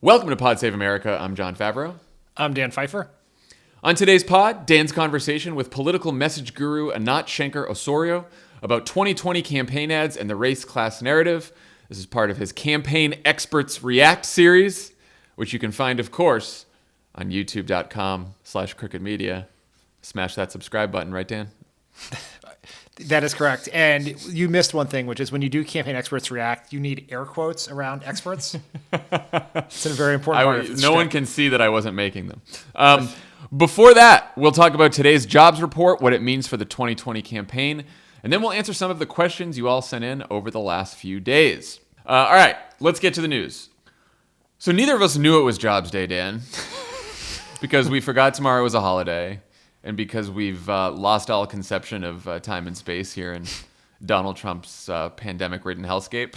Welcome to Pod Save America. I'm Jon Favreau. I'm Dan Pfeiffer. On today's pod, Dan's conversation with political message guru Anat Shenker-Osorio about 2020 campaign ads and the race-class narrative. This is part of his Campaign Experts React series, which you can find, of course, on youtube.com/crookedmedia. Smash that subscribe button, right, Dan? That is correct. And you missed one thing, which is when you do Campaign Experts React, you need air quotes around experts. It's a very important part of the No one can see that I wasn't making them. Before that, we'll talk about today's jobs report, what it means for the 2020 campaign, and then we'll answer some of the questions you all sent in over the last few days. All right, let's get to the news. So neither of us knew it was Jobs Day, Dan, because we forgot tomorrow was a holiday. And because we've lost all conception of time and space here in Donald Trump's pandemic-ridden hellscape.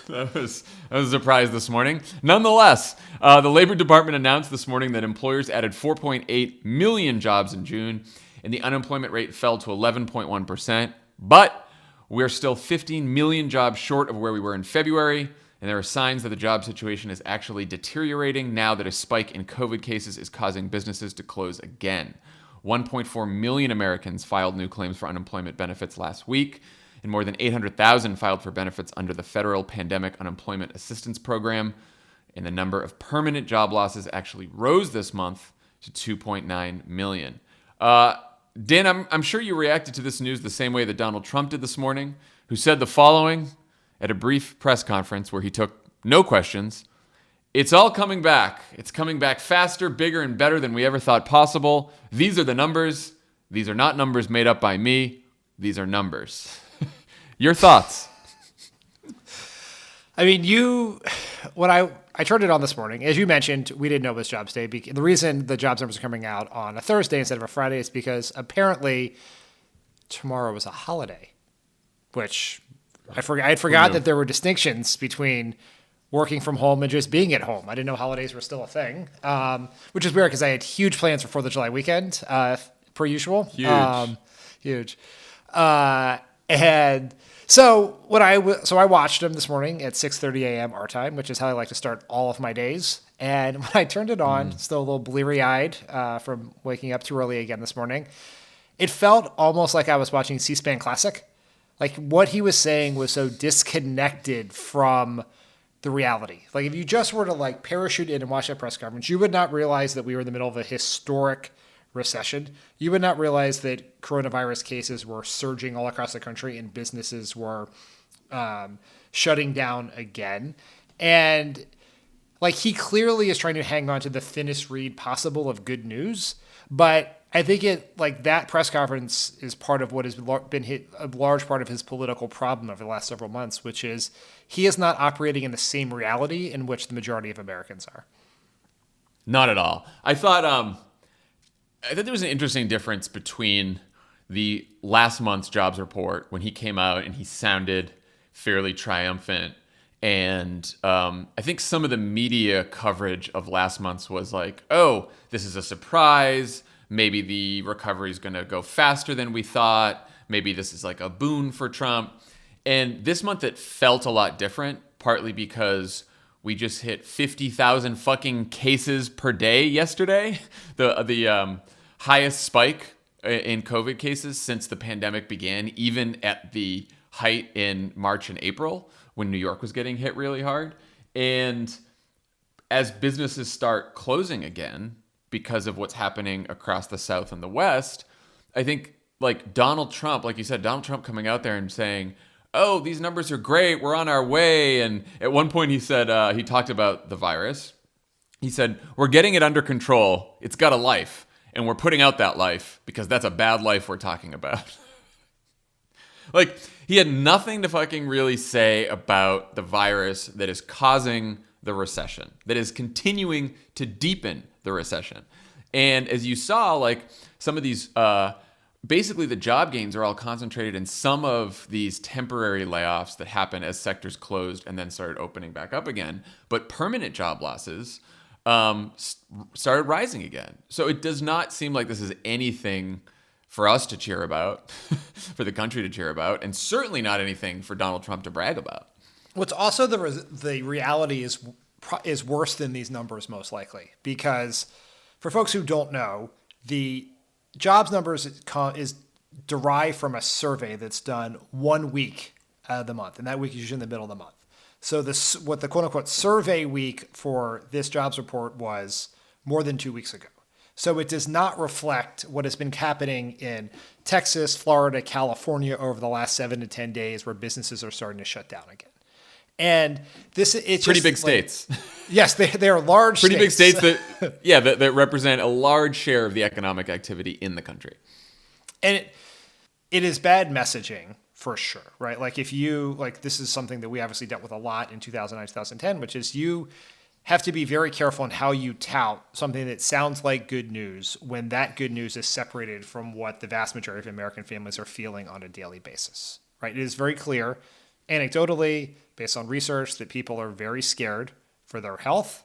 That was a surprise this morning. Nonetheless, the Labor Department announced this morning that employers added 4.8 million jobs in June, and the unemployment rate fell to 11.1%. But we're still 15 million jobs short of where we were in February. And there are signs that the job situation is actually deteriorating now that a spike in COVID cases is causing businesses to close again. 1.4 million Americans filed new claims for unemployment benefits last week, and more than 800,000 filed for benefits under the federal Pandemic Unemployment Assistance Program. And the number of permanent job losses actually rose this month to 2.9 million. Dan, I'm sure you reacted to this news the same way that Donald Trump did this morning, who said the following at a brief press conference where he took no questions. It's all coming back. It's coming back faster, bigger, and better than we ever thought possible. These are the numbers. These are not numbers made up by me. These are numbers. Your thoughts? I mean, when I turned it on this morning, as you mentioned, we didn't know it was Jobs Day. The reason the jobs numbers are coming out on a Thursday instead of a Friday is because apparently tomorrow was a holiday, which I forgot that there were distinctions between working from home and just being at home. I didn't know holidays were still a thing, which is weird because I had huge plans for 4th of July weekend, per usual. Huge. And so I watched them this morning at 6:30 a.m. our time, which is how I like to start all of my days. And when I turned it on, still a little bleary-eyed from waking up too early again this morning, it felt almost like I was watching C-SPAN Classic. Like, what he was saying was so disconnected from the reality. Like, if you just were to, parachute in and watch that press conference, you would not realize that we were in the middle of a historic recession. You would not realize that coronavirus cases were surging all across the country and businesses were shutting down again. And, he clearly is trying to hang on to the thinnest reed possible of good news, but I think that press conference is part of what has been a large part of his political problem over the last several months, which is he is not operating in the same reality in which the majority of Americans are. Not at all. I thought there was an interesting difference between the last month's jobs report when he came out and he sounded fairly triumphant. And I think some of the media coverage of last month's was like, oh, this is a surprise. Maybe the recovery is going to go faster than we thought. Maybe this is like a boon for Trump. And this month it felt a lot different, partly because we just hit 50,000 fucking cases per day yesterday. The highest spike in COVID cases since the pandemic began, even at the height in March and April when New York was getting hit really hard. And as businesses start closing again, because of what's happening across the South and the West, I think Donald Trump, like you said, Donald Trump coming out there and saying, oh, these numbers are great, we're on our way. And at one point he said, he talked about the virus. He said, we're getting it under control. It's got a life. And we're putting out that life because that's a bad life we're talking about. He had nothing to fucking really say about the virus that is causing the recession, that is continuing to deepen the recession. And as you saw, some of these, basically the job gains are all concentrated in some of these temporary layoffs that happen as sectors closed and then started opening back up again. But permanent job losses started rising again. So it does not seem like this is anything for us to cheer about, for the country to cheer about, and certainly not anything for Donald Trump to brag about. What's also the reality is is worse than these numbers most likely, because for folks who don't know, the jobs numbers is derived from a survey that's done 1 week out of the month, and that week is usually in the middle of the month. So what the quote unquote survey week for this jobs report was more than 2 weeks ago. So it does not reflect what has been happening in Texas, Florida, California over the last 7 to 10 days, where businesses are starting to shut down again. And it's pretty big states. Yes, they are large. Pretty big states that represent a large share of the economic activity in the country. And it is bad messaging for sure, right? Like if you this is something that we obviously dealt with a lot in 2009, 2010, which is you have to be very careful in how you tout something that sounds like good news when that good news is separated from what the vast majority of American families are feeling on a daily basis, right? It is very clear, anecdotally, based on research, that people are very scared for their health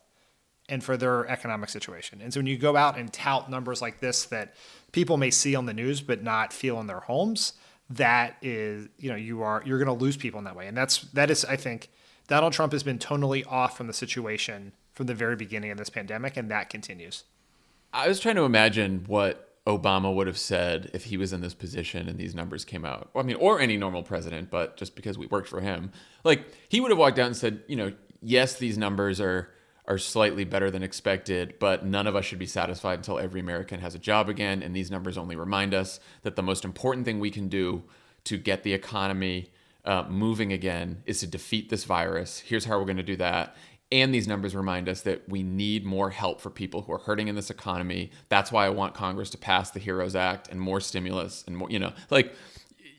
and for their economic situation. And so when you go out and tout numbers like this that people may see on the news but not feel in their homes, that is, you're going to lose people in that way. And that is, I think, Donald Trump has been tonally off from the situation from the very beginning of this pandemic, and that continues. I was trying to imagine what Obama would have said if he was in this position and these numbers came out. Well, I mean, or any normal president, but just because we worked for him. He would have walked out and said, yes, these numbers are slightly better than expected, but none of us should be satisfied until every American has a job again. And these numbers only remind us that the most important thing we can do to get the economy moving again is to defeat this virus. Here's how we're going to do that. And these numbers remind us that we need more help for people who are hurting in this economy. That's why I want Congress to pass the HEROES Act and more stimulus and more,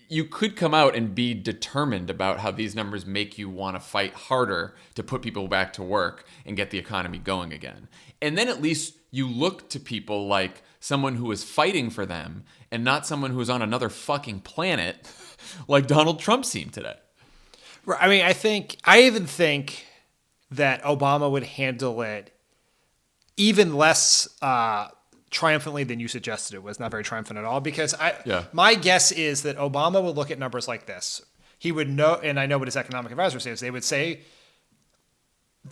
you could come out and be determined about how these numbers make you want to fight harder to put people back to work and get the economy going again. And then at least you look to people like someone who is fighting for them and not someone who is on another fucking planet like Donald Trump seemed today. I mean, I even think that Obama would handle it even less triumphantly than you suggested. It was not very triumphant at all, because my guess is that Obama would look at numbers like this. He would know, and I know what his economic advisor says, they would say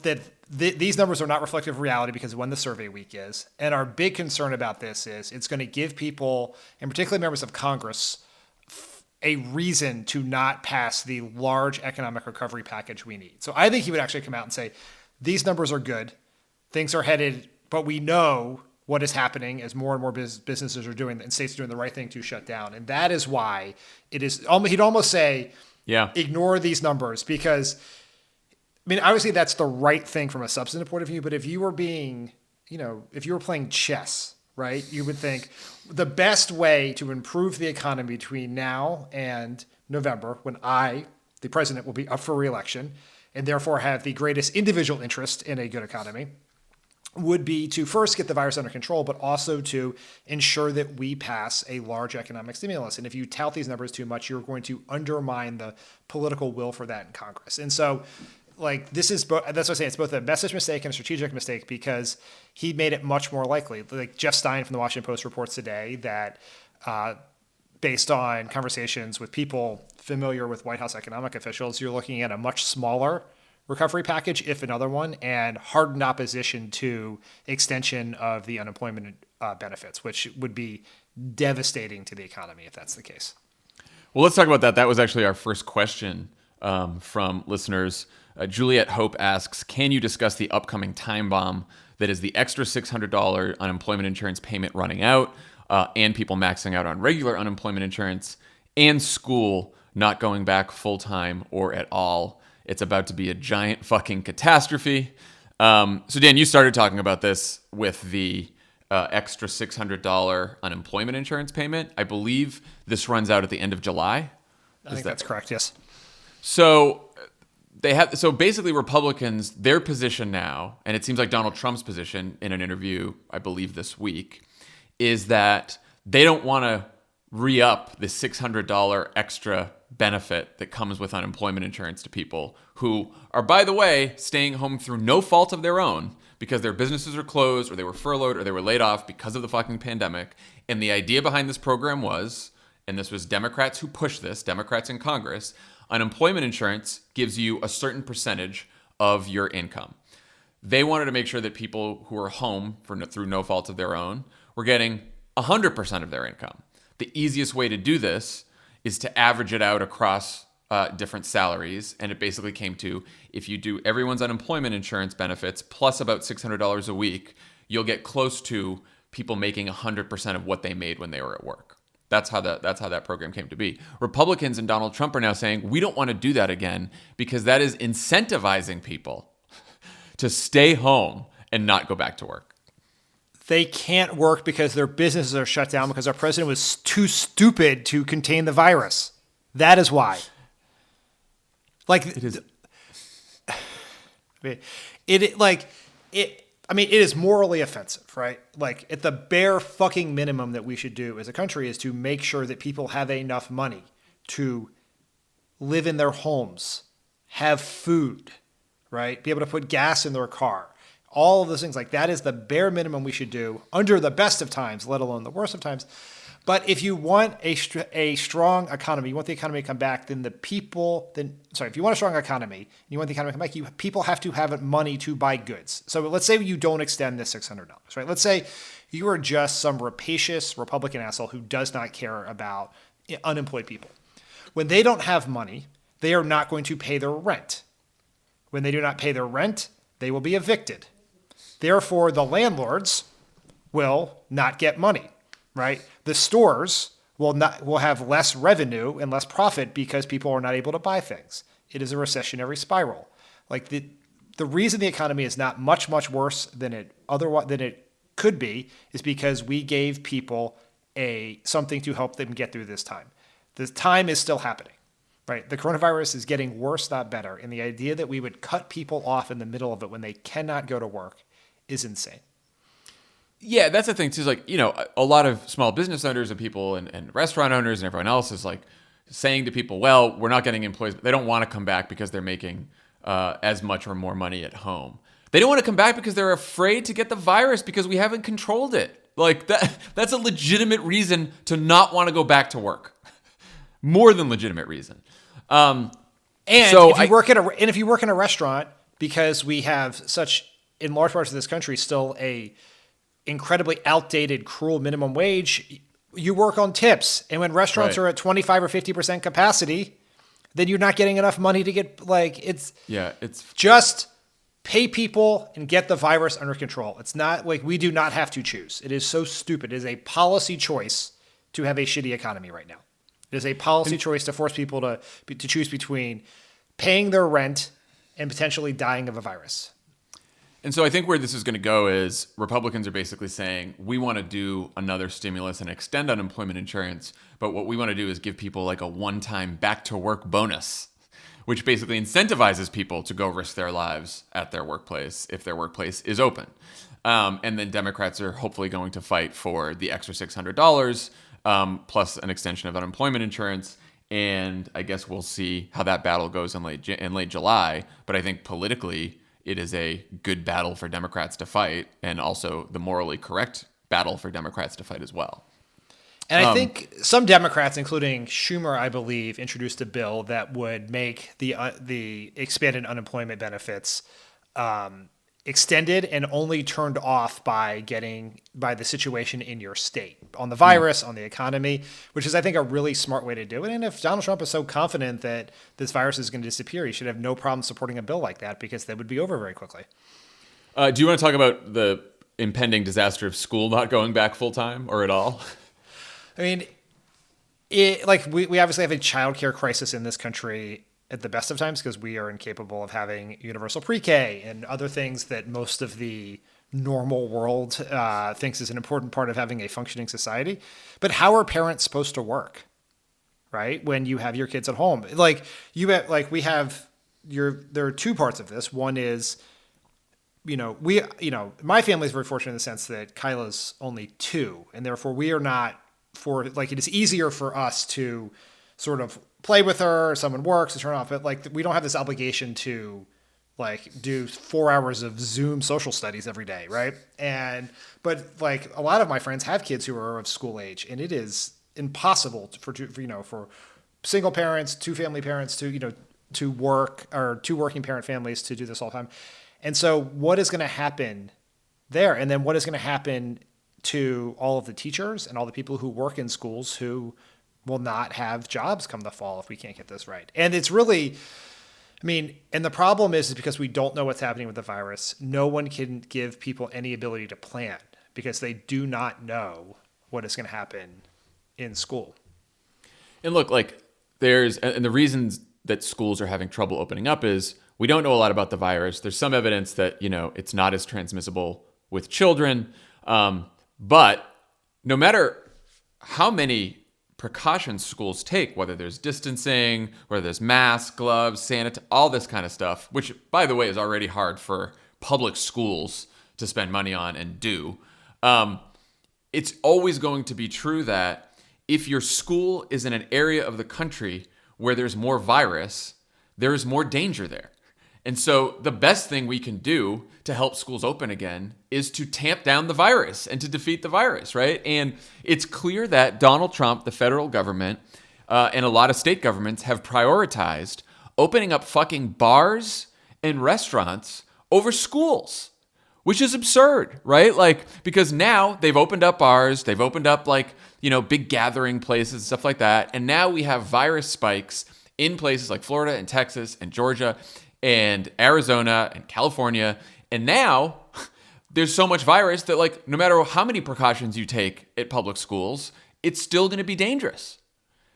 that these numbers are not reflective of reality because of when the survey week is. And our big concern about this is it's going to give people, and particularly members of Congress, a reason to not pass the large economic recovery package we need. So I think he would actually come out and say, these numbers are good, things are headed, but we know what is happening as more and more businesses are doing, and states are doing the right thing to shut down. And that is why it is, he'd almost say, ignore these numbers, because, I mean, obviously that's the right thing from a substantive point of view, but if you were being, if you were playing chess, right, you would think the best way to improve the economy between now and November, when the president, will be up for re-election and therefore have the greatest individual interest in a good economy, would be to first get the virus under control, but also to ensure that we pass a large economic stimulus. And if you tout these numbers too much, you're going to undermine the political will for that in Congress. And so, this is, that's what I'm saying, it's both a message mistake and a strategic mistake, because he made it much more likely. Like Jeff Stein from the Washington Post reports today that based on conversations with people familiar with White House economic officials, you're looking at a much smaller recovery package, if another one, and hardened opposition to extension of the unemployment benefits, which would be devastating to the economy if that's the case. Well, let's talk about that. That was actually our first question from listeners. Juliet Hope asks, can you discuss the upcoming time bomb that is the extra $600 unemployment insurance payment running out, and people maxing out on regular unemployment insurance, and school not going back full-time or at all? It's about to be a giant fucking catastrophe. So Dan, you started talking about this with the extra $600 unemployment insurance payment. I believe this runs out at the end of July. I think that's correct, yes. So basically Republicans, their position now, and it seems like Donald Trump's position in an interview, I believe this week, is that they don't want to re-up the $600 extra benefit that comes with unemployment insurance to people who are, by the way, staying home through no fault of their own because their businesses are closed or they were furloughed or they were laid off because of the fucking pandemic. And the idea behind this program was, and this was Democrats who pushed this, Democrats in Congress, unemployment insurance gives you a certain percentage of your income. They wanted to make sure that people who are home through no fault of their own were getting 100% of their income. The easiest way to do this is to average it out across different salaries. And it basically came to, if you do everyone's unemployment insurance benefits plus about $600 a week, you'll get close to people making 100% of what they made when they were at work. That's how that program came to be. Republicans and Donald Trump are now saying, we don't want to do that again because that is incentivizing people to stay home and not go back to work. They can't work because their businesses are shut down because our president was too stupid to contain the virus. That is why. Like it is. It is morally offensive, right? Like, at the bare fucking minimum that we should do as a country is to make sure that people have enough money to live in their homes, have food, right? Be able to put gas in their car. All of those things, like, that is the bare minimum we should do under the best of times, let alone the worst of times. But if you want a strong economy, you want the economy to come back, if you want a strong economy and you want the economy to come back, people have to have money to buy goods. So let's say you don't extend this $600, right? Let's say you are just some rapacious Republican asshole who does not care about unemployed people. When they don't have money, they are not going to pay their rent. When they do not pay their rent, they will be evicted. Therefore, the landlords will not get money. Right? The stores will have less revenue and less profit because people are not able to buy things. It is a recessionary spiral. Like, the reason the economy is not much worse than it could be is because we gave people something to help them get through this time. This time is still happening. Right? The coronavirus is getting worse, not better. And the idea that we would cut people off in the middle of it when they cannot go to work is insane. Yeah, that's the thing too. Is like, a lot of small business owners and people and restaurant owners and everyone else is like saying to people, well, we're not getting employees. They don't want to come back because they're making as much or more money at home. They don't want to come back because they're afraid to get the virus because we haven't controlled it. Like, that's a legitimate reason to not want to go back to work. More than legitimate reason. If you work in a restaurant, because we have such, in large parts of this country, still a incredibly outdated, cruel minimum wage, you work on tips. And when restaurants are at 25 or 50% capacity, then you're not getting enough money to get, it's just pay people and get the virus under control. It's not like, we do not have to choose. It is so stupid. It is a policy choice to have a shitty economy right now. It is a policy choice to force people to choose between paying their rent and potentially dying of a virus. And so I think where this is going to go is Republicans are basically saying, we want to do another stimulus and extend unemployment insurance, but what we want to do is give people like a one-time back-to-work bonus, which basically incentivizes people to go risk their lives at their workplace if their workplace is open. And then Democrats are hopefully going to fight for the extra $600 plus an extension of unemployment insurance. And I guess we'll see how that battle goes in late July. But I think politically, it is a good battle for Democrats to fight, and also the morally correct battle for Democrats to fight as well. And I think some Democrats, including Schumer, I believe, introduced a bill that would make the expanded unemployment benefits extended and only turned off by the situation in your state, on the virus, on the economy, which is, I think, a really smart way to do it. And if Donald Trump is so confident that this virus is going to disappear, he should have no problem supporting a bill like that, because that would be over very quickly. Do you want to talk about the impending disaster of school not going back full time or at all? I mean, we obviously have a childcare crisis in this country at the best of times, because we are incapable of having universal pre-K and other things that most of the normal world thinks is an important part of having a functioning society. But how are parents supposed to work, right, when you have your kids at home? There are two parts of this. One is, my family is very fortunate in the sense that Kyla's only 2, and therefore we are not it is easier for us to sort of play with her, or someone works to turn off, but we don't have this obligation to do 4 hours of Zoom social studies every day, right? But a lot of my friends have kids who are of school age, and it is impossible for single parents, 2 family parents to work, or 2 working parent families to do this all the time. And so what is going to happen there? And then what is going to happen to all of the teachers and all the people who work in schools who will not have jobs come the fall if we can't get this right? And it's really, and the problem is because we don't know what's happening with the virus, no one can give people any ability to plan because they do not know what is going to happen in school. And look, and the reasons that schools are having trouble opening up is we don't know a lot about the virus. There's some evidence that, it's not as transmissible with children. But no matter how many precautions schools take, whether there's distancing, whether there's masks, gloves, all this kind of stuff, which, by the way, is already hard for public schools to spend money on and do, it's always going to be true that if your school is in an area of the country where there's more virus, there is more danger there. And so the best thing we can do to help schools open again is to tamp down the virus and to defeat the virus, right? And it's clear that Donald Trump, the federal government, and a lot of state governments have prioritized opening up fucking bars and restaurants over schools, which is absurd, right? Because now they've opened up bars, they've opened up big gathering places and stuff like that. And now we have virus spikes in places like Florida and Texas and Georgia and Arizona and California. And now there's so much virus that no matter how many precautions you take at public schools, it's still going to be dangerous.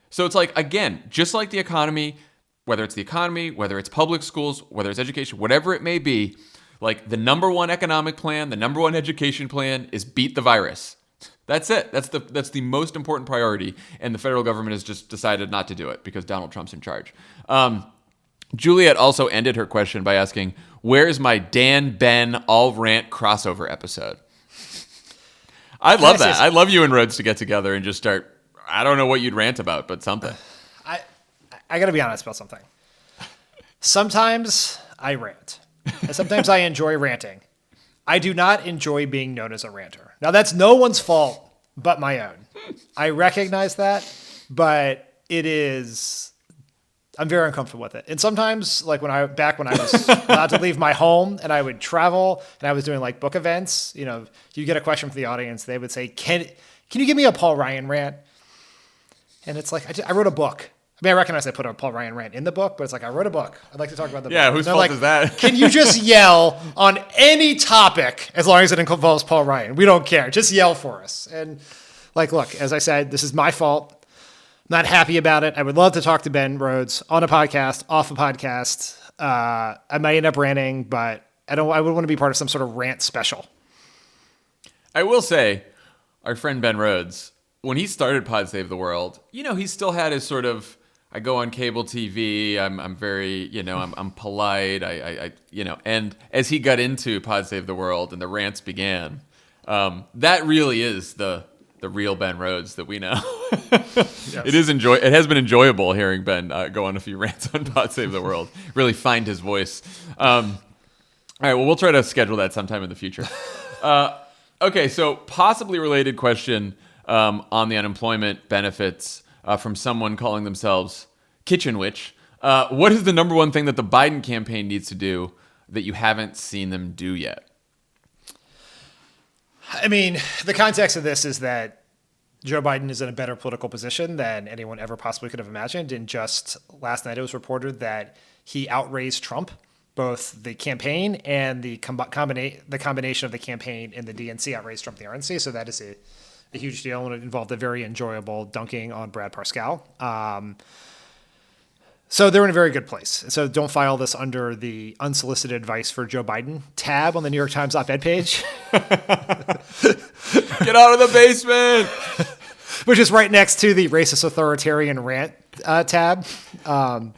So it's again, just like the economy, whether it's public schools, whether it's education, whatever it may be, the number one economic plan, the number one education plan is beat the virus. That's it. That's the most important priority. And the federal government has just decided not to do it because Donald Trump's in charge. Juliet also ended her question by asking, where's my Dan Ben all rant crossover episode? I love that. I love you and Rhodes to get together and just start, I don't know what you'd rant about, but something. I got to be honest about something. Sometimes I rant. And sometimes I enjoy ranting. I do not enjoy being known as a ranter. Now, that's no one's fault but my own. I recognize that, but I'm very uncomfortable with it. And sometimes, when I was allowed to leave my home and I would travel and I was doing book events, you get a question from the audience, they would say, can you give me a Paul Ryan rant? And it's I wrote a book. I recognize I put a Paul Ryan rant in the book, but it's I wrote a book. I'd like to talk about the book. Yeah, whose fault is that? Can you just yell on any topic as long as it involves Paul Ryan? We don't care. Just yell for us. And look, as I said, this is my fault. I'm not happy about it. I would love to talk to Ben Rhodes on a podcast, off a podcast. I might end up ranting, but I would want to be part of some sort of rant special. I will say, our friend Ben Rhodes, when he started Pod Save the World, he still had his sort of, I go on cable TV. I'm very, I'm polite. And as he got into Pod Save the World and the rants began, that really is the real Ben Rhodes that we know. Yes. It has been enjoyable hearing Ben go on a few rants on Pod Save the World. Really find his voice. All right, well, we'll try to schedule that sometime in the future. Okay, so possibly related question on the unemployment benefits. From someone calling themselves Kitchen Witch. What is the number one thing that the Biden campaign needs to do that you haven't seen them do yet? The context of this is that Joe Biden is in a better political position than anyone ever possibly could have imagined. And just last night it was reported that he outraised Trump, both the campaign and the combination of the campaign and the DNC outraised Trump, the RNC. So that is a huge deal, and it involved a very enjoyable dunking on Brad Parscale. So they're in a very good place. So don't file this under the unsolicited advice for Joe Biden tab on the New York Times op-ed page. Get out of the basement! Which is right next to the racist authoritarian rant tab. I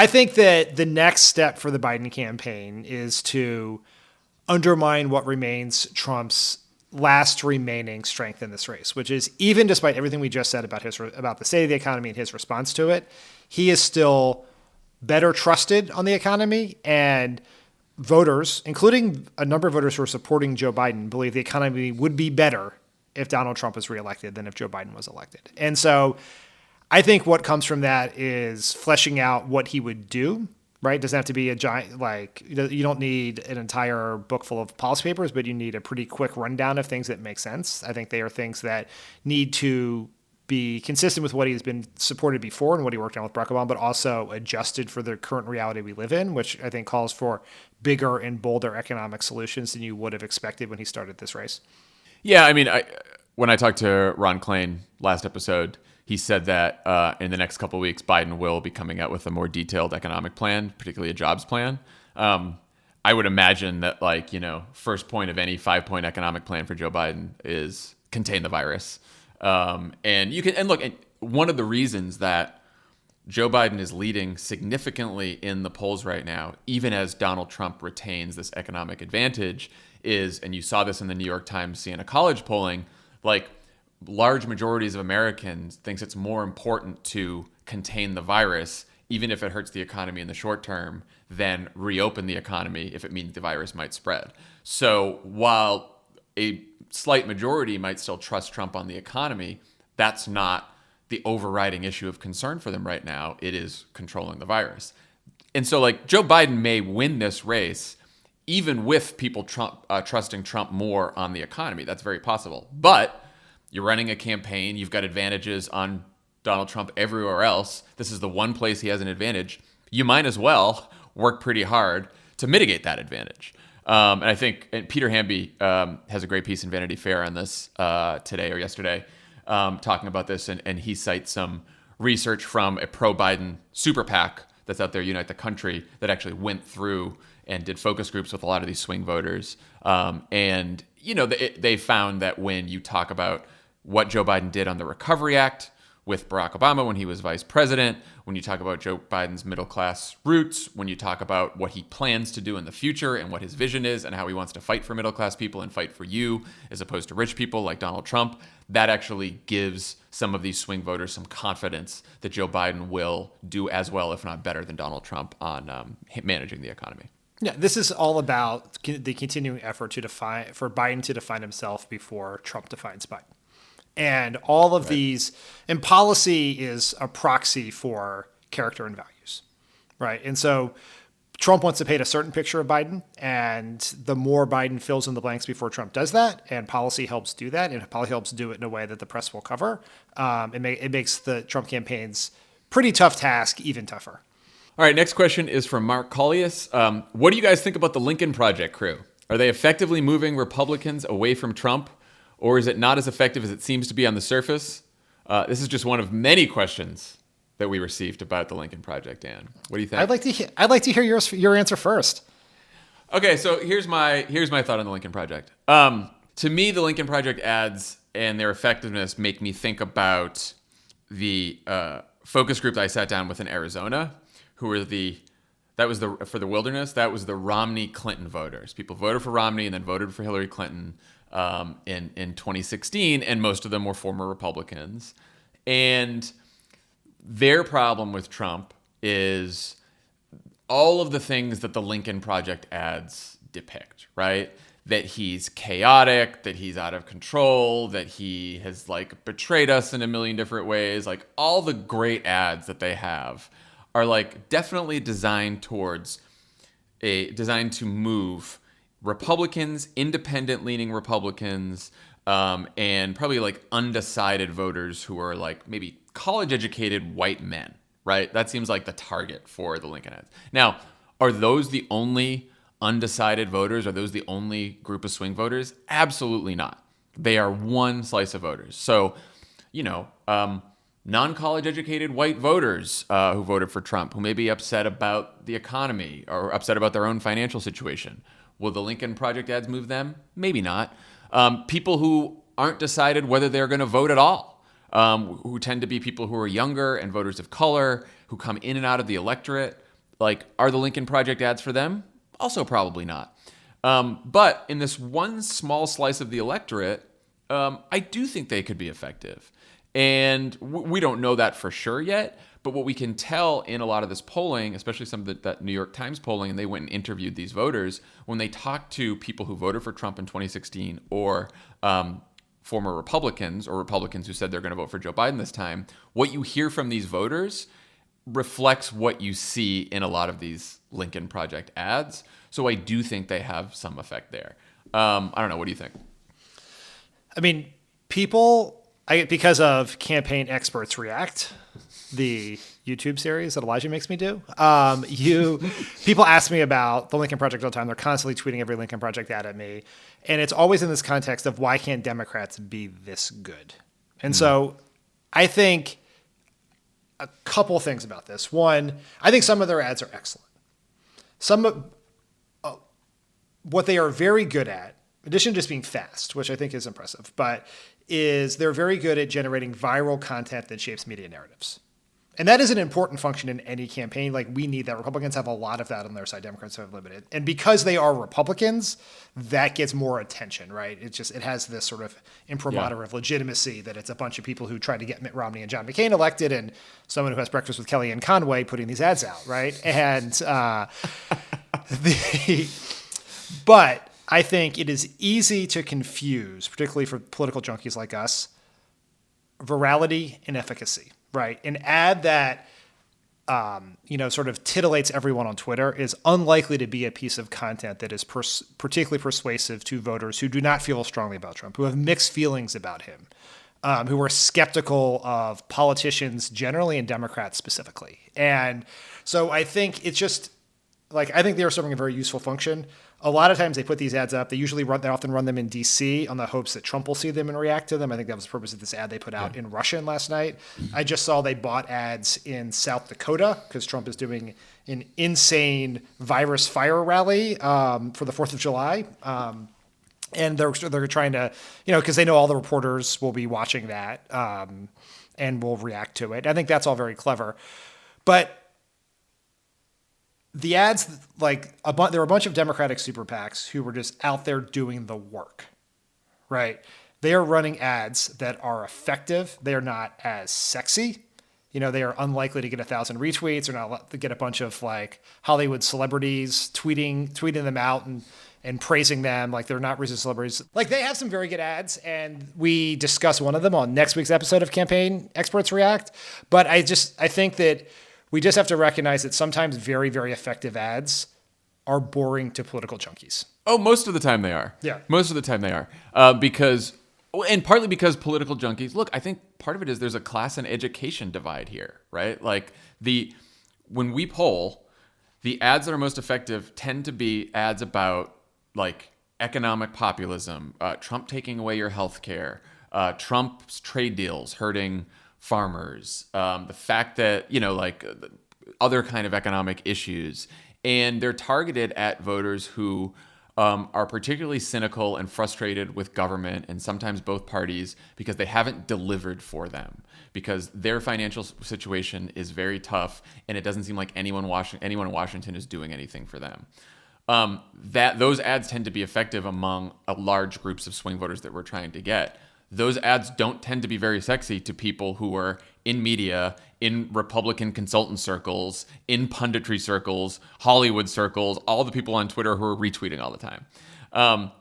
think that the next step for the Biden campaign is to undermine what remains Trump's last remaining strength in this race, which is, even despite everything we just said about the state of the economy and his response to it, he is still better trusted on the economy, and voters, including a number of voters who are supporting Joe Biden, believe the economy would be better if Donald Trump was reelected than if Joe Biden was elected. And so I think what comes from that is fleshing out what he would do right? It doesn't have to be a giant, like, you don't need an entire book full of policy papers, but you need a pretty quick rundown of things that make sense. I think they are things that need to be consistent with what he's been supported before and what he worked on with Barack Obama, but also adjusted for the current reality we live in, which I think calls for bigger and bolder economic solutions than you would have expected when he started this race. Yeah, I mean, when I talked to Ron Klain last episode, he said that in the next couple of weeks, Biden will be coming out with a more detailed economic plan, particularly a jobs plan. I would imagine that, like, first point of any 5-point economic plan for Joe Biden is contain the virus. And look, one of the reasons that Joe Biden is leading significantly in the polls right now, even as Donald Trump retains this economic advantage, is, and you saw this in the New York Times Siena College polling, like, large majorities of Americans thinks it's more important to contain the virus, even if it hurts the economy in the short term, than reopen the economy if it means the virus might spread. So while a slight majority might still trust Trump on the economy, that's not the overriding issue of concern for them right now. It is controlling the virus. And so, like, Joe Biden may win this race even with people trusting Trump more on the economy. That's very possible. But you're running a campaign. You've got advantages on Donald Trump everywhere else. This is the one place he has an advantage. You might as well work pretty hard to mitigate that advantage. And I think Peter Hamby has a great piece in Vanity Fair on this today or yesterday, talking about this. And he cites some research from a pro-Biden super PAC that's out there, Unite the Country, that actually went through and did focus groups with a lot of these swing voters. And, they found that when you talk about what Joe Biden did on the Recovery Act with Barack Obama when he was vice president, when you talk about Joe Biden's middle class roots, when you talk about what he plans to do in the future and what his vision is and how he wants to fight for middle class people and fight for you as opposed to rich people like Donald Trump, that actually gives some of these swing voters some confidence that Joe Biden will do as well, if not better, than Donald Trump on managing the economy. Yeah, this is all about the continuing effort for Biden to define himself before Trump defines Biden. And all of these, and policy is a proxy for character and values, right? And so Trump wants to paint a certain picture of Biden, and the more Biden fills in the blanks before Trump does that, and policy helps do that, and policy helps do it in a way that the press will cover, it makes the Trump campaign's pretty tough task even tougher. All right, next question is from Mark Collius. What do you guys think about the Lincoln Project crew? Are they effectively moving Republicans away from Trump, or is it not as effective as it seems to be on the surface? This is just one of many questions that we received about the Lincoln Project, Dan. What do you think? I'd like to hear your answer first. Okay, so here's my thought on the Lincoln Project. To me, the Lincoln Project ads and their effectiveness make me think about the focus group that I sat down with in Arizona, who were for the wilderness, that was the Romney Clinton voters. People voted for Romney and then voted for Hillary Clinton in 2016, and most of them were former Republicans. And their problem with Trump is all of the things that the Lincoln Project ads depict, right? That he's chaotic, that he's out of control, that he has betrayed us in a million different ways. Like, all the great ads that they have are definitely designed to move Republicans, independent-leaning Republicans, and probably undecided voters who are maybe college-educated white men, right? That seems like the target for the Lincoln ads. Now, are those the only undecided voters? Are those the only group of swing voters? Absolutely not. They are one slice of voters. So, non-college educated white voters who voted for Trump, who may be upset about the economy or upset about their own financial situation. Will the Lincoln Project ads move them? Maybe not. People who aren't decided whether they're going to vote at all, who tend to be people who are younger and voters of color, who come in and out of the electorate. Are the Lincoln Project ads for them? Also probably not. But in this one small slice of the electorate, I do think they could be effective. And we don't know that for sure yet, but what we can tell in a lot of this polling, especially some of that New York Times polling, and they went and interviewed these voters, when they talked to people who voted for Trump in 2016 or former Republicans or Republicans who said they're going to vote for Joe Biden this time, what you hear from these voters reflects what you see in a lot of these Lincoln Project ads. So I do think they have some effect there. I don't know. What do you think? I mean, because of Campaign Experts React, the YouTube series that Elijah makes me do, people ask me about the Lincoln Project all the time. They're constantly tweeting every Lincoln Project ad at me. And it's always in this context of why can't Democrats be this good? And so I think a couple things about this. One, I think some of their ads are excellent. Some of what they are very good at, in addition to just being fast, which I think is impressive, but is they're very good at generating viral content that shapes media narratives. And that is an important function in any campaign. Like, we need that. Republicans have a lot of that on their side. Democrats have limited. And because they are Republicans, that gets more attention, right? It has this sort of imprimatur of legitimacy that it's a bunch of people who tried to get Mitt Romney and John McCain elected and someone who has breakfast with Kellyanne Conway putting these ads out, right? And but I think it is easy to confuse, particularly for political junkies like us, virality and efficacy, right? An ad that, sort of titillates everyone on Twitter is unlikely to be a piece of content that is particularly persuasive to voters who do not feel strongly about Trump, who have mixed feelings about him, who are skeptical of politicians generally and Democrats specifically. And so I think it's just I think they are serving a very useful function. A lot of times they put these ads up. They often run them in DC on the hopes that Trump will see them and react to them. I think that was the purpose of this ad they put out in Russian last night. I just saw they bought ads in South Dakota because Trump is doing an insane virus fire rally for the 4th of July. And they're trying to, because they know all the reporters will be watching that and will react to it. I think that's all very clever. But the ads, there were a bunch of Democratic super PACs who were just out there doing the work, right? They are running ads that are effective. They are not as sexy. They are unlikely to get 1,000 retweets or not to get a bunch of Hollywood celebrities tweeting them out and praising them. They're not recent celebrities. They have some very good ads, and we discuss one of them on next week's episode of Campaign Experts React. But I think that we just have to recognize that sometimes very, very effective ads are boring to political junkies. Oh, most of the time they are. Yeah. Most of the time they are. And partly because political junkies, look, I think part of it is there's a class and education divide here, right? When we poll, the ads that are most effective tend to be ads about economic populism, Trump taking away your health care, Trump's trade deals hurting farmers, the fact that, other kind of economic issues. And they're targeted at voters who are particularly cynical and frustrated with government and sometimes both parties because they haven't delivered for them, because their financial situation is very tough and it doesn't seem like anyone in Washington is doing anything for them. Those ads tend to be effective among large groups of swing voters that we're trying to get. Those ads don't tend to be very sexy to people who are in media, in Republican consultant circles, in punditry circles, Hollywood circles, all the people on Twitter who are retweeting all the time.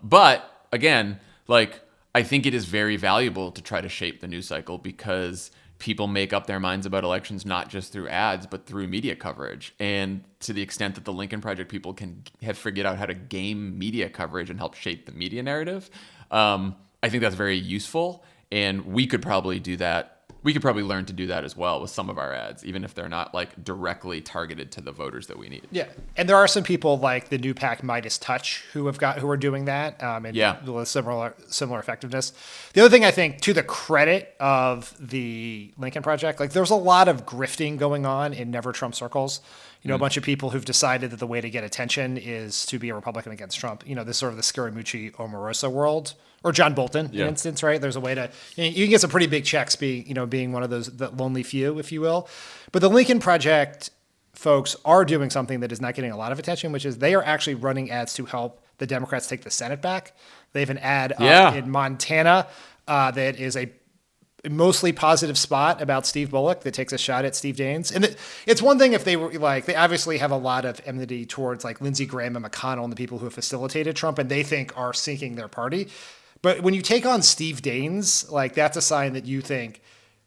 But again, I think it is very valuable to try to shape the news cycle because people make up their minds about elections not just through ads, but through media coverage. And to the extent that the Lincoln Project people have figured out how to game media coverage and help shape the media narrative, I think that's very useful, and we could probably do that. We could probably learn to do that as well with some of our ads, even if they're not directly targeted to the voters that we need. Yeah, and there are some people like the new PAC Midas Touch who are doing that, with similar effectiveness. The other thing I think, to the credit of the Lincoln Project, there's a lot of grifting going on in Never Trump circles. A bunch of people who've decided that the way to get attention is to be a Republican against Trump. This sort of the Scaramucci Omarosa world, or John Bolton, for instance, right? There's a way to, you can get some pretty big checks being one of those, the lonely few, if you will. But the Lincoln Project folks are doing something that is not getting a lot of attention, which is they are actually running ads to help the Democrats take the Senate back. They have an ad up in Montana that is a mostly positive spot about Steve Bullock that takes a shot at Steve Daines. And it's one thing if they were they obviously have a lot of enmity towards Lindsey Graham and McConnell and the people who have facilitated Trump and they think are sinking their party. But when you take on Steve Daines, that's a sign that you think,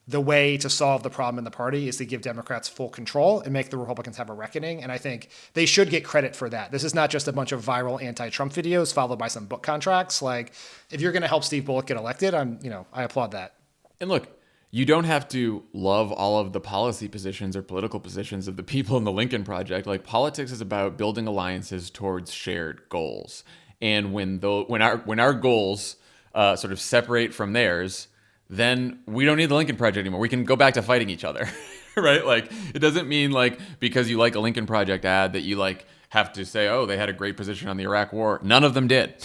the way to solve the problem in the party is to give Democrats full control and make the Republicans have a reckoning. And I think they should get credit for that. This is not just a bunch of viral anti-Trump videos followed by some book contracts. Like, if you're going to help Steve Bullock get elected, I applaud that. And look, you don't have to love all of the policy positions or political positions of the people in the Lincoln Project. Like, politics is about building alliances towards shared goals. And when our goals sort of separate from theirs, then we don't need the Lincoln Project anymore. We can go back to fighting each other, right? Like, it doesn't mean like because you like a Lincoln Project ad that you like have to say, oh, they had a great position on the Iraq War. None of them did.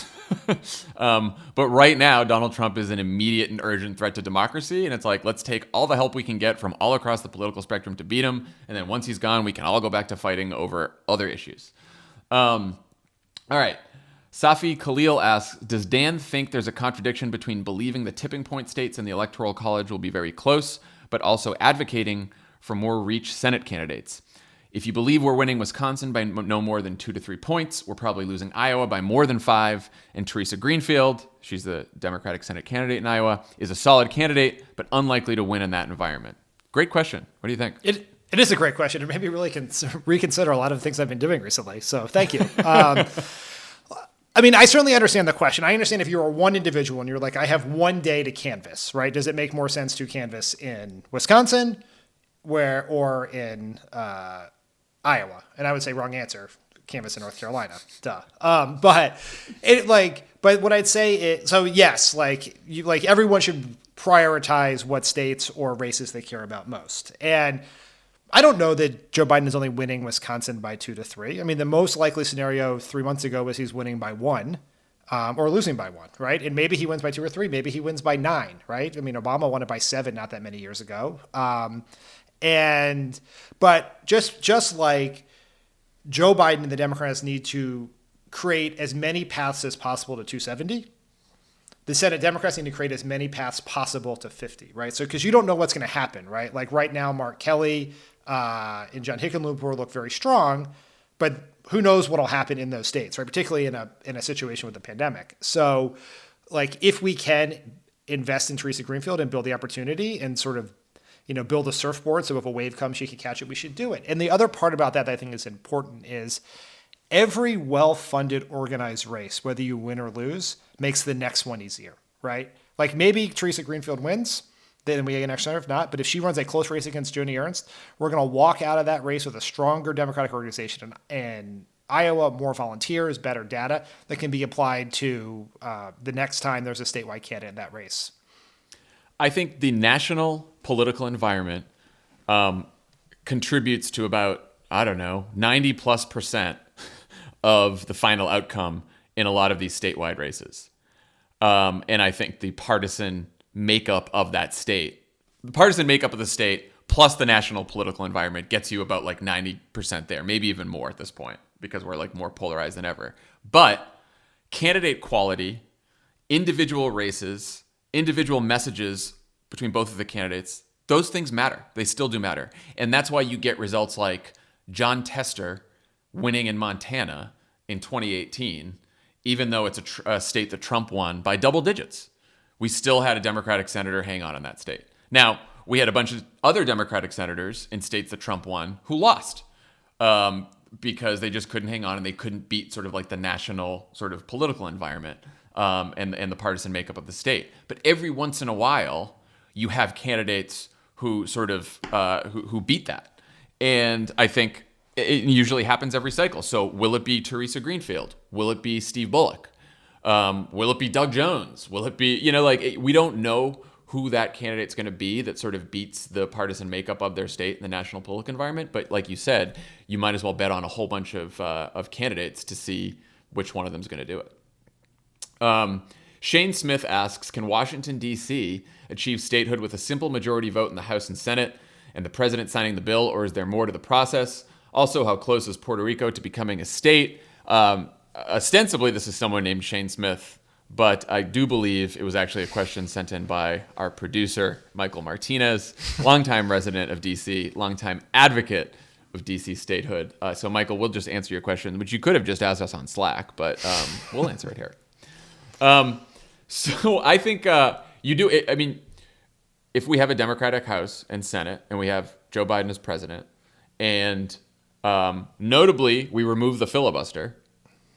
But right now, Donald Trump is an immediate and urgent threat to democracy. And it's like, let's take all the help we can get from all across the political spectrum to beat him. And then once he's gone, we can all go back to fighting over other issues. All right. Safi Khalil asks, does Dan think there's a contradiction between believing the tipping point states in the Electoral College will be very close, but also advocating for more reach Senate candidates? If you believe we're winning Wisconsin by no more than 2 to 3 points, we're probably losing Iowa by more than 5. And Teresa Greenfield, she's the Democratic Senate candidate in Iowa, is a solid candidate, but unlikely to win in that environment. Great question. What do you think? It is a great question. It made me really reconsider a lot of the things I've been doing recently. So thank you. I mean, I certainly understand the question. I understand if you're one individual and you're like, I have one day to canvass, right? Does it make more sense to canvass in Wisconsin or in Iowa? And I would say wrong answer, canvass in North Carolina. Duh. But what I'd say is, so yes, everyone should prioritize what states or races they care about most. And I don't know that Joe Biden is only winning Wisconsin by 2 to 3. I mean, the most likely scenario 3 months ago was he's winning by 1 or losing by 1, right? And maybe he wins by 2 or 3. Maybe he wins by 9, right? I mean, Obama won it by 7 not that many years ago. But just like Joe Biden and the Democrats need to create as many paths as possible to 270, the Senate Democrats need to create as many paths possible to 50, right? So, because you don't know what's going to happen, right? Like right now, Mark Kelly and John Hickenlooper look very strong, but who knows what'll happen in those states, right? Particularly in a situation with the pandemic. So, like, if we can invest in Teresa Greenfield and build the opportunity and sort of, build a surfboard so if a wave comes, she can catch it, we should do it. And the other part about that I think is important is every well-funded, organized race, whether you win or lose, makes the next one easier, right? Like maybe Teresa Greenfield wins, then we get an extra, if not. But if she runs a close race against Joni Ernst, we're going to walk out of that race with a stronger Democratic organization in Iowa, more volunteers, better data that can be applied to the next time there's a statewide candidate in that race. I think the national political environment contributes to about, 90+% of the final outcome in a lot of these statewide races. And I think the partisan makeup of that state, the partisan makeup of the state plus the national political environment gets you about like 90% there, maybe even more at this point because we're like more polarized than ever. But candidate quality, individual races, individual messages between both of the candidates, those things matter. They still do matter. And that's why you get results like John Tester winning in Montana in 2018, even though it's a state that Trump won by double digits. We still had a Democratic senator hang on in that state. Now, we had a bunch of other Democratic senators in states that Trump won who lost because they just couldn't hang on and they couldn't beat sort of like the national sort of political environment and the partisan makeup of the state. But every once in a while, you have candidates who sort of who beat that. And I think it usually happens every cycle. So will it be Teresa Greenfield? Will it be Steve Bullock? Will it be Doug Jones? Will it be, we don't know who that candidate's going to be that sort of beats the partisan makeup of their state in the national political environment. But like you said, you might as well bet on a whole bunch of candidates to see which one of them is going to do it. Shane Smith asks, can Washington, D.C. achieve statehood with a simple majority vote in the House and Senate and the president signing the bill, or is there more to the process? Also, how close is Puerto Rico to becoming a state? Ostensibly, this is someone named Shane Smith, but I do believe it was actually a question sent in by our producer, Michael Martinez, longtime resident of D.C., longtime advocate of D.C. statehood. So, Michael, we'll just answer your question, which you could have just asked us on Slack, but we'll answer it here. So I think you do. I mean, if we have a Democratic House and Senate and we have Joe Biden as president, and notably we remove the filibuster,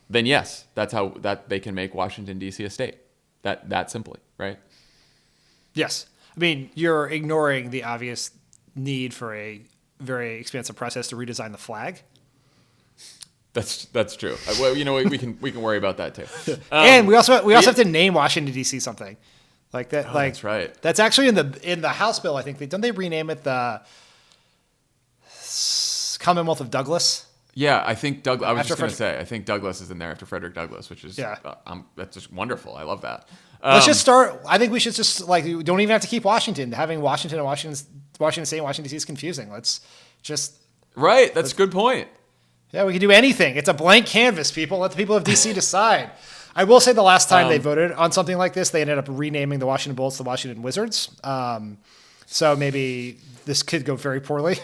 then yes, that's how that they can make Washington D.C. a state. That simply, right? Yes. I mean, you're ignoring the obvious need for a very expensive process to redesign the flag. That's true. Well, we can worry about that too. And we also have to name Washington D.C. something like that. Oh, like that's right. That's actually in the House bill. I think don't they rename it the Commonwealth of Douglas? Yeah, I think Douglas. I was just going to Frederick. say, I think Douglas is in there after Frederick Douglas, which is that's just wonderful. I love that. Let's just start. I think we should just we don't even have to keep Washington. Having Washington and Washington State and Washington D.C. is confusing. Let's just right. That's a good point. Yeah, we can do anything. It's a blank canvas, people. Let the people of D.C. decide. I will say the last time they voted on something like this, they ended up renaming the Washington Bullets the Washington Wizards. So maybe this could go very poorly.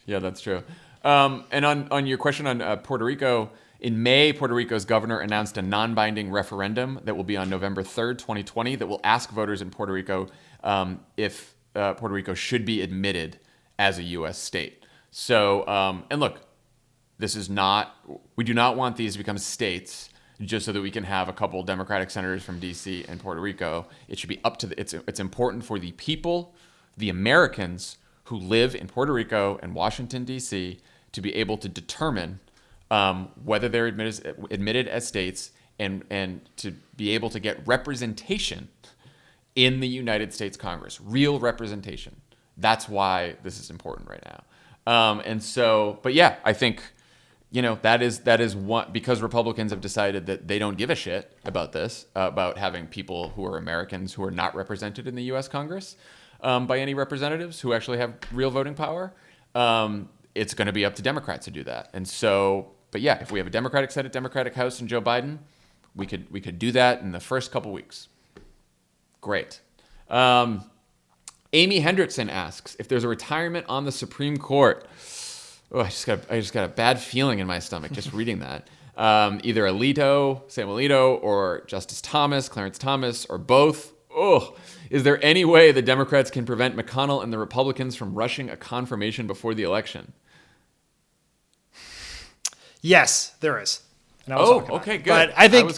Yeah, that's true. And on your question on Puerto Rico, in May, Puerto Rico's governor announced a non-binding referendum that will be on November 3rd, 2020, that will ask voters in Puerto Rico if Puerto Rico should be admitted as a U.S. state. So, and look, we do not want these to become states just so that we can have a couple Democratic senators from D.C. and Puerto Rico. It should be up to it's important for the people, the Americans who live in Puerto Rico and Washington, D.C., to be able to determine whether they're admitted as states and to be able to get representation in the United States Congress, real representation. That's why this is important right now. But yeah, I think, that is one, because Republicans have decided that they don't give a shit about this, about having people who are Americans who are not represented in the U.S. Congress by any representatives who actually have real voting power. It's going to be up to Democrats to do that. And so, but yeah, if we have a Democratic Senate, Democratic House, and Joe Biden, we could do that in the first couple weeks. Great. Amy Hendrickson asks if there's a retirement on the Supreme Court. Oh, I just got a bad feeling in my stomach just reading that. Either Sam Alito, or Justice Thomas, Clarence Thomas, or both. Oh, is there any way the Democrats can prevent McConnell and the Republicans from rushing a confirmation before the election? Yes, there is. Okay, good. But I think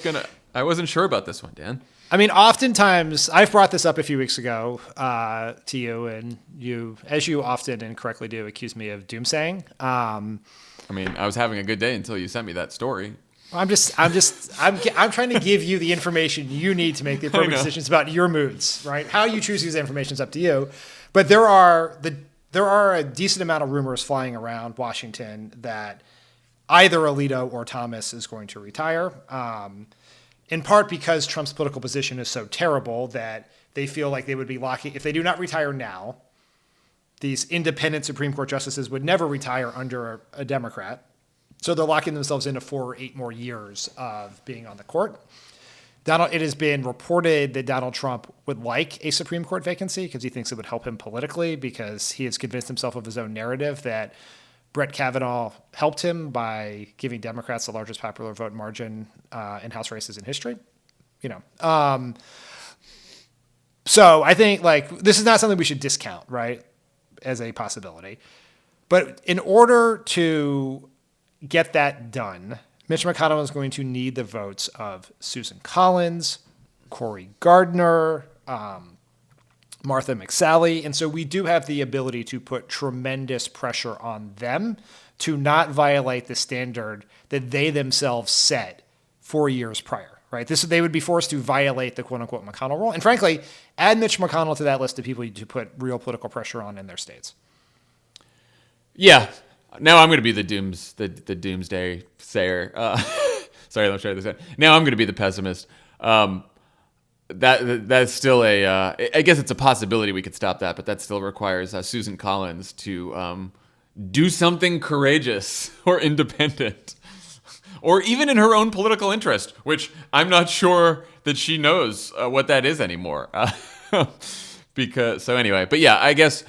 I wasn't sure about this one, Dan. I mean, oftentimes, I've brought this up a few weeks ago to you, and you, as you often and correctly do, accuse me of doomsaying. I was having a good day until you sent me that story. I'm trying to give you the information you need to make the appropriate decisions about your moods, right? How you choose to use the information is up to you. But there are a decent amount of rumors flying around Washington that either Alito or Thomas is going to retire. In part because Trump's political position is so terrible that they feel like they would be locking, if they do not retire now, these independent Supreme Court justices would never retire under a Democrat. So they're locking themselves into 4 or 8 more years of being on the court. It has been reported that Donald Trump would like a Supreme Court vacancy because he thinks it would help him politically, because he has convinced himself of his own narrative that Brett Kavanaugh helped him by giving Democrats the largest popular vote margin in House races in history. So I think this is not something we should discount, right, as a possibility. But in order to get that done, Mitch McConnell is going to need the votes of Susan Collins, Cory Gardner, Martha McSally. And so we do have the ability to put tremendous pressure on them to not violate the standard that they themselves set 4 years prior, right? They would be forced to violate the quote-unquote McConnell rule. And frankly, add Mitch McConnell to that list of people to put real political pressure on in their states. Yeah. Now I'm going to be the doomsday sayer. Sorry, let me try this again. Now I'm going to be the pessimist. That's still I guess it's a possibility we could stop that, but that still requires Susan Collins to do something courageous or independent, or even in her own political interest, which I'm not sure that she knows what that is anymore. But yeah, I guess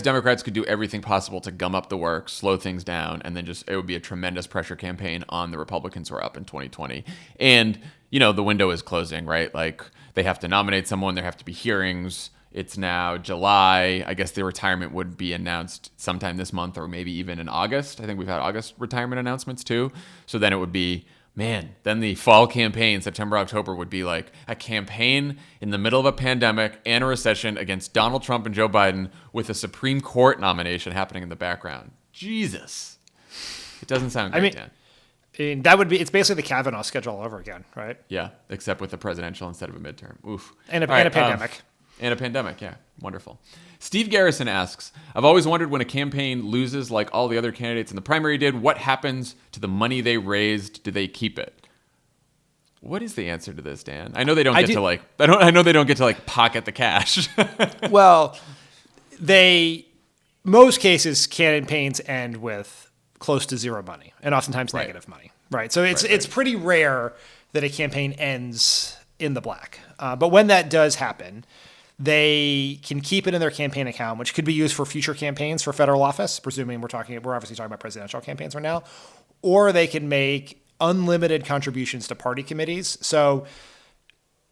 Democrats could do everything possible to gum up the works, slow things down, and then it would be a tremendous pressure campaign on the Republicans who are up in 2020. And, the window is closing, right? Like, they have to nominate someone, there have to be hearings. It's now July. I guess the retirement would be announced sometime this month or maybe even in August. I think we've had August retirement announcements too. So then it would be, man, then the fall campaign, September, October, would be like a campaign in the middle of a pandemic and a recession against Donald Trump and Joe Biden with a Supreme Court nomination happening in the background. Jesus. It doesn't sound great, Dan. I mean, that would be, it's basically the Kavanaugh schedule all over again, right? Yeah, except with a presidential instead of a midterm. Oof. And a pandemic. And a pandemic, yeah. Wonderful. Steve Garrison asks, I've always wondered when a campaign loses like all the other candidates in the primary did, what happens to the money they raised? Do they keep it? What is the answer to this, Dan? I know they don't get to like pocket the cash. Well, most cases campaigns end with close to zero money and oftentimes negative money, right? So it's pretty rare that a campaign ends in the black. But when that does happen, they can keep it in their campaign account, which could be used for future campaigns for federal office, presuming we're obviously talking about presidential campaigns right now, or they can make unlimited contributions to party committees. So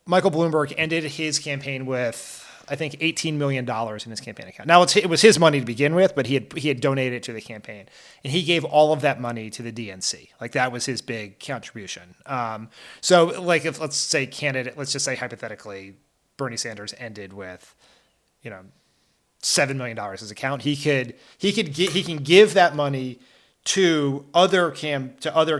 Michael Bloomberg ended his campaign with, I think, $18 million in his campaign account. Now, it was his money to begin with, but he had donated it to the campaign. And he gave all of that money to the DNC. Like, that was his big contribution. So, like, if let's just say hypothetically, Bernie Sanders ended with, $7 million in his account. He can give that money to other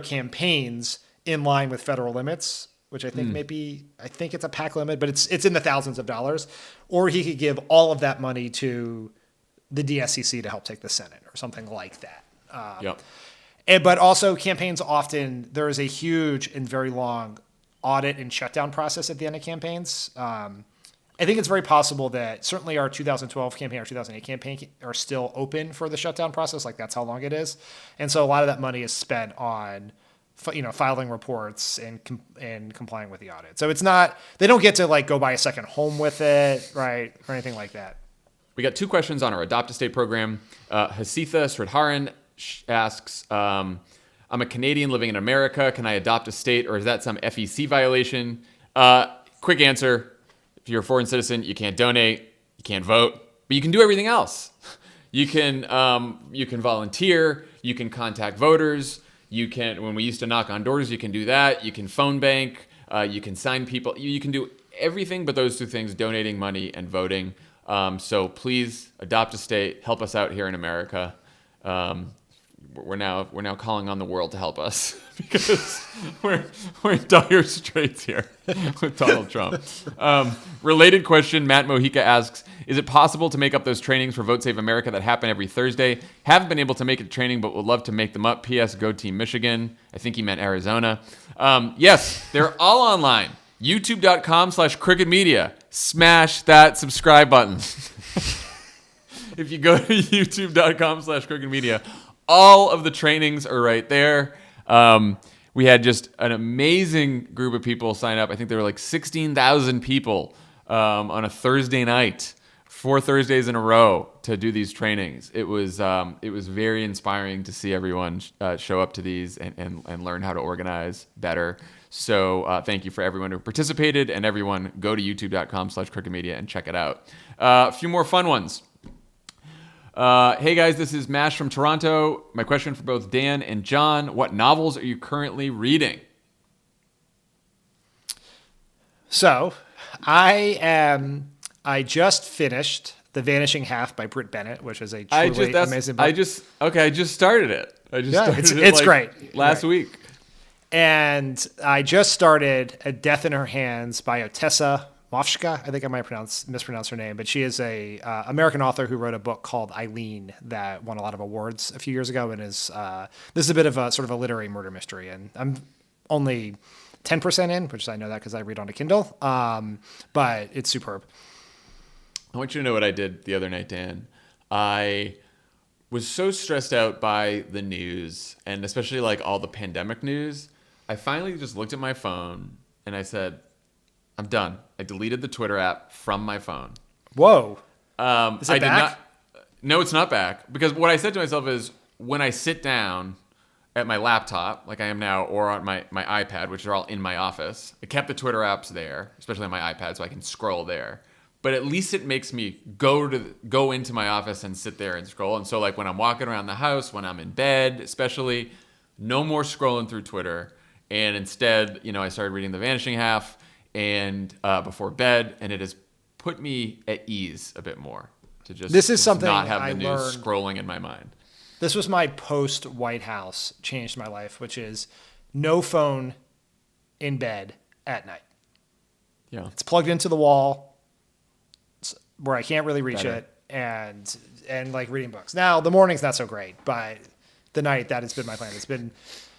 campaigns in line with federal limits, which I think I think it's a PAC limit, but it's in the thousands of dollars. Or he could give all of that money to the DSCC to help take the Senate or something like that. But also campaigns often, there is a huge and very long audit and shutdown process at the end of campaigns. I think it's very possible that certainly our 2012 campaign, our 2008 campaign are still open for the shutdown process. Like, that's how long it is. And so a lot of that money is spent on filing reports and complying with the audit. So it's not, they don't get to like go buy a second home with it, right? Or anything like that. We got two questions on our Adopt a State program. Hasitha Sridharan asks, I'm a Canadian living in America. Can I adopt a state, or is that some FEC violation? Quick answer. If you're a foreign citizen, you can't donate, you can't vote, but you can do everything else. You can volunteer, you can contact voters. You can, when we used to knock on doors, you can do that. You can phone bank. You can sign people. You can do everything but those two things: donating money and voting. So please adopt a state. Help us out here in America. We're now calling on the world to help us because we're in dire straits here with Donald Trump. Related question: Matt Mojica asks, is it possible to make up those trainings for Vote Save America that happen every Thursday? Haven't been able to make it to training, but would love to make them up. P.S. Go Team Michigan. I think he meant Arizona. Yes, they're all online. YouTube.com/crookedmedia. Smash that subscribe button. If you go to YouTube.com/crookedmedia, all of the trainings are right there. We had just an amazing group of people sign up. I think there were like 16,000 people on a Thursday night, 4 Thursdays in a row to do these trainings. It was very inspiring to see everyone show up to these and learn how to organize better. So thank you for everyone who participated, and everyone go to youtube.com/crookedmedia and check it out. A few more fun ones. Hey guys, this is Mash from Toronto. My question for both Dan and John: what novels are you currently reading? So, I just finished The Vanishing Half by Britt Bennett, which is a truly amazing book. I just started it. It's great. Last week. And I just started A Death in Her Hands by Otessa Mofshka. I think I might mispronounce her name, but she is a American author who wrote a book called Eileen that won a lot of awards a few years ago, and is this is a bit of a sort of a literary murder mystery. And I'm only 10% in, which I know that because I read on a Kindle, but it's superb. I want you to know what I did the other night, Dan. I was so stressed out by the news, and especially like all the pandemic news. I finally just looked at my phone and I said, I'm done. I deleted the Twitter app from my phone. Whoa. Is it back? No, it's not back. Because what I said to myself is, when I sit down at my laptop, like I am now, or on my iPad, which are all in my office, I kept the Twitter apps there, especially on my iPad, so I can scroll there. but at least it makes me go into my office and sit there and scroll. And so like when I'm walking around the house, when I'm in bed, especially, no more scrolling through Twitter. And instead, I started reading The Vanishing Half and before bed, and it has put me at ease a bit more to just this is something not have the I news learned. Scrolling in my mind. This was my post White House changed my life, which is no phone in bed at night. Yeah. It's plugged into the wall where I can't really reach Better. it, and like reading books. Now the morning's not so great, but the night, that has been my plan.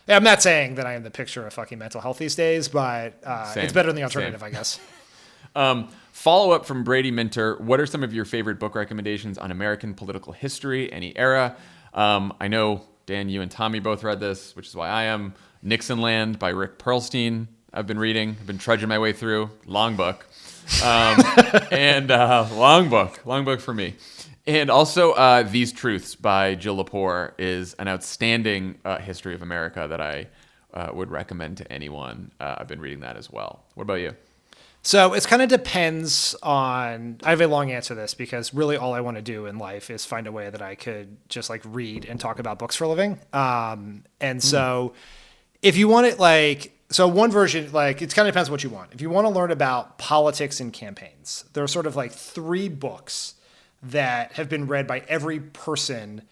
I'm not saying that I am the picture of fucking mental health these days, but it's better than the alternative, Same. I guess. Follow up from Brady Minter. What are some of your favorite book recommendations on American political history, any era? I know, Dan, you and Tommy both read this, which is why I am. Nixonland by Rick Perlstein. I've been reading. I've been trudging my way through. Long book. And long book for me. And also These Truths by Jill Lepore is an outstanding history of America that I would recommend to anyone. I've been reading that as well. What about you? So it kind of depends on, I have a long answer to this because really all I want to do in life is find a way that I could just like read and talk about books for a living. So if you want it so one version, it kind of depends what you want. If you want to learn about politics and campaigns, there are sort of like 3 books that have been read by every person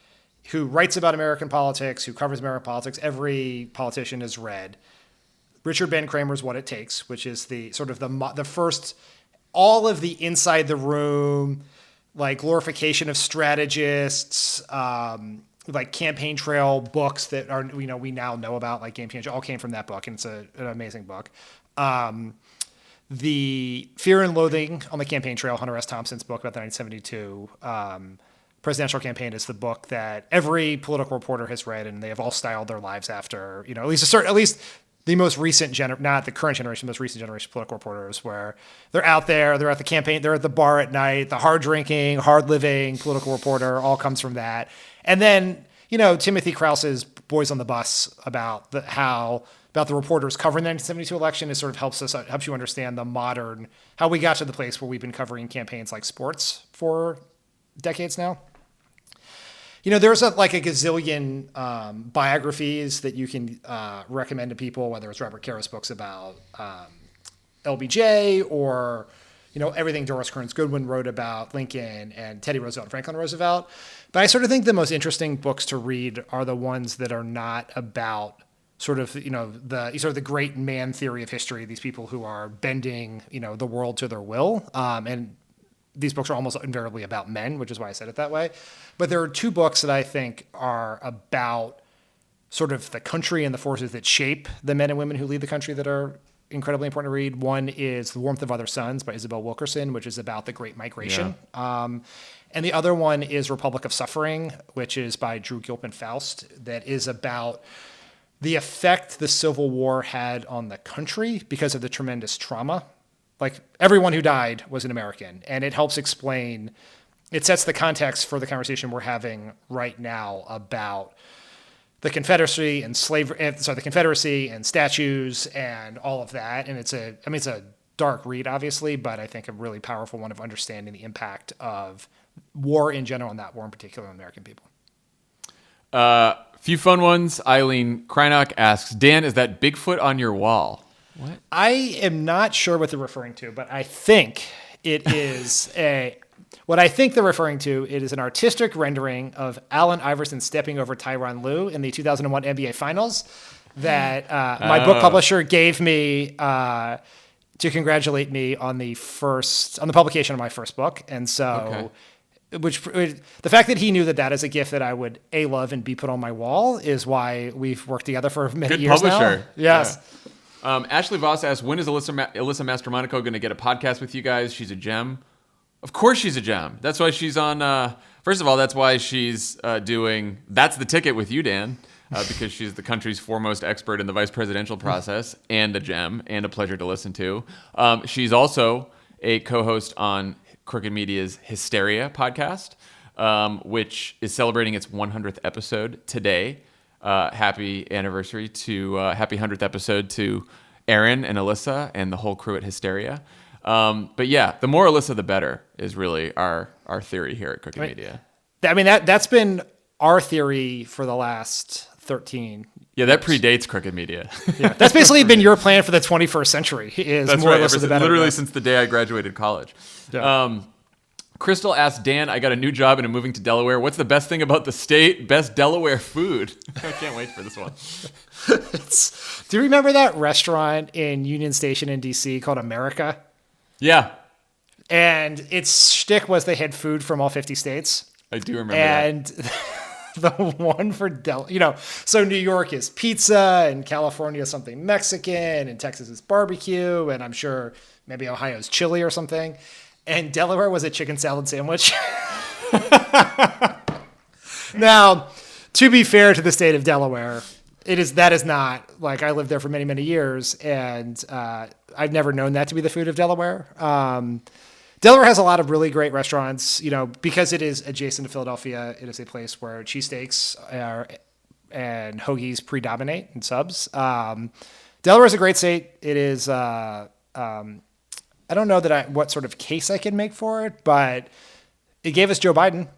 who writes about American politics, who covers American politics. Every politician has read Richard Ben Kramer's What It Takes, which is the sort of the first, all of the inside the room, like glorification of strategists, like campaign trail books that are, we now know about, like Game Changer, all came from that book. And it's an amazing book. The Fear and Loathing on the Campaign Trail, Hunter S. Thompson's book about the 1972 presidential campaign, is the book that every political reporter has read, and they have all styled their lives after, at least the most recent not the current generation, most recent generation of political reporters, where they're out there, they're at the campaign, they're at the bar at night, the hard drinking, hard living political reporter all comes from that. And then, Timothy Krause's Boys on the Bus about the reporters covering the 1972 election, sort of helps you understand how we got to the place where we've been covering campaigns like sports for decades now. There's a gazillion biographies that you can recommend to people, whether it's Robert Cara's books about LBJ or, everything Doris Kearns Goodwin wrote about Lincoln and Teddy Roosevelt and Franklin Roosevelt. But I sort of think the most interesting books to read are the ones that are not about the great man theory of history, these people who are bending, the world to their will. And these books are almost invariably about men, which is why I said it that way. But there are 2 books that I think are about sort of the country and the forces that shape the men and women who lead the country that are incredibly important to read. One is The Warmth of Other Suns by Isabel Wilkerson, which is about the Great Migration. Yeah. And the other one is Republic of Suffering, which is by Drew Gilpin Faust, that is about the effect the Civil War had on the country because of the tremendous trauma. Like, everyone who died was an American, and it helps explain, it sets the context for the conversation we're having right now about the Confederacy and the Confederacy and statues and all of that. And it's a dark read, obviously, but I think a really powerful one of understanding the impact of war in general and that war in particular on American people. Few fun ones. Eileen Kreinock asks, Dan, is that Bigfoot on your wall? What? I am not sure what they're referring to, but I think it is what I think they're referring to. It is an artistic rendering of Allen Iverson stepping over Tyronn Lue in the 2001 NBA Finals that my book publisher gave me to congratulate me on the publication of my first book. And so, the fact that he knew that is a gift that I would A, love, and B, put on my wall is why we've worked together for many years now. Good publisher. Yes. Yeah. Ashley Voss asks, when is Alyssa Mastromonaco going to get a podcast with you guys? She's a gem. Of course she's a gem. That's why she's on, first of all, that's why she's doing That's the Ticket with you, Dan, because she's the country's foremost expert in the vice presidential process and a gem and a pleasure to listen to. She's also a co-host on Crooked Media's Hysteria podcast, which is celebrating its 100th episode today. Happy 100th episode to Aaron and Alyssa and the whole crew at Hysteria. But yeah, the more Alyssa, the better is really our theory here at Crooked Media. I mean, that's been our theory for the last 13. Yeah, that predates Crooked Media. Yeah, that's basically been your plan for the 21st century. That's more right. Alyssa, the better. Literally since the day I graduated college. Yeah. Crystal asked, Dan, I got a new job and I'm moving to Delaware. What's the best thing about the state? Best Delaware food. I can't wait for this one. Do you remember that restaurant in Union Station in D.C. called America? Yeah. And its shtick was they had food from all 50 states. I do remember and the one for so New York is pizza, and California is something Mexican, and Texas is barbecue, and I'm sure maybe Ohio's chili or something. And Delaware was a chicken salad sandwich. Now, to be fair to the state of Delaware, that is not, like, I lived there for many, many years, and I've never known that to be the food of Delaware. Delaware has a lot of really great restaurants, because it is adjacent to Philadelphia. It is a place where cheesesteaks and hoagies predominate and subs. Delaware is a great state. It is, I don't know what sort of case I can make for it, but it gave us Joe Biden,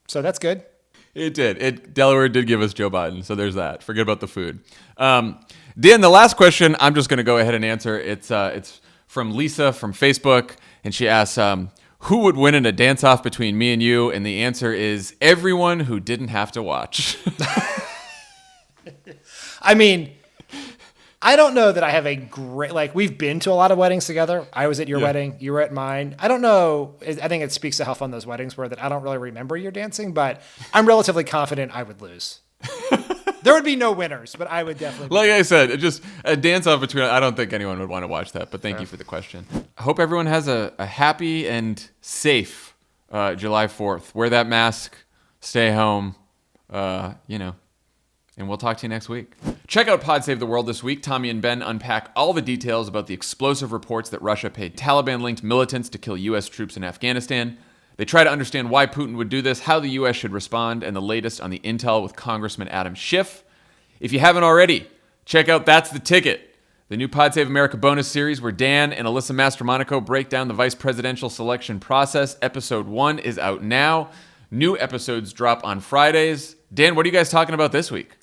so that's good. It did. Delaware did give us Joe Biden, so there's that. Forget about the food. Dan, the last question, I'm just going to go ahead and answer. It's from Lisa from Facebook, and she asks, who would win in a dance-off between me and you? And the answer is everyone who didn't have to watch. I mean, I don't know that I have a great, we've been to a lot of weddings together. I was at your wedding. You were at mine. I don't know. I think it speaks to how fun those weddings were that I don't really remember your dancing, but I'm relatively confident I would lose. There would be no winners, but I would definitely. Like I said, just a dance-off between, I don't think anyone would want to watch that, but thank you for the question. I hope everyone has a happy and safe July 4th. Wear that mask, stay home, and we'll talk to you next week. Check out Pod Save the World this week. Tommy and Ben unpack all the details about the explosive reports that Russia paid Taliban-linked militants to kill U.S. troops in Afghanistan. They try to understand why Putin would do this, how the U.S. should respond, and the latest on the intel with Congressman Adam Schiff. If you haven't already, check out That's the Ticket, the new Pod Save America bonus series where Dan and Alyssa Mastromonaco break down the vice presidential selection process. Episode 1 is out now. New episodes drop on Fridays. Dan, what are you guys talking about this week?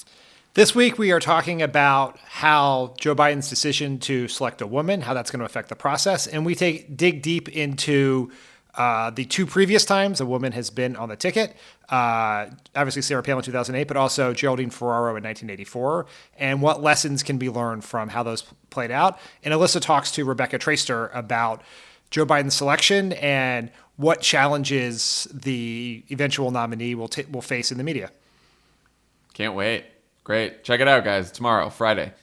This week, we are talking about how Joe Biden's decision to select a woman, how that's going to affect the process. And we dig deep into the two previous times a woman has been on the ticket. Obviously, Sarah Palin in 2008, but also Geraldine Ferraro in 1984, and what lessons can be learned from how those played out. And Alyssa talks to Rebecca Traister about Joe Biden's selection and what challenges the eventual nominee will face in the media. Can't wait. Great. Check it out, guys. Tomorrow, Friday.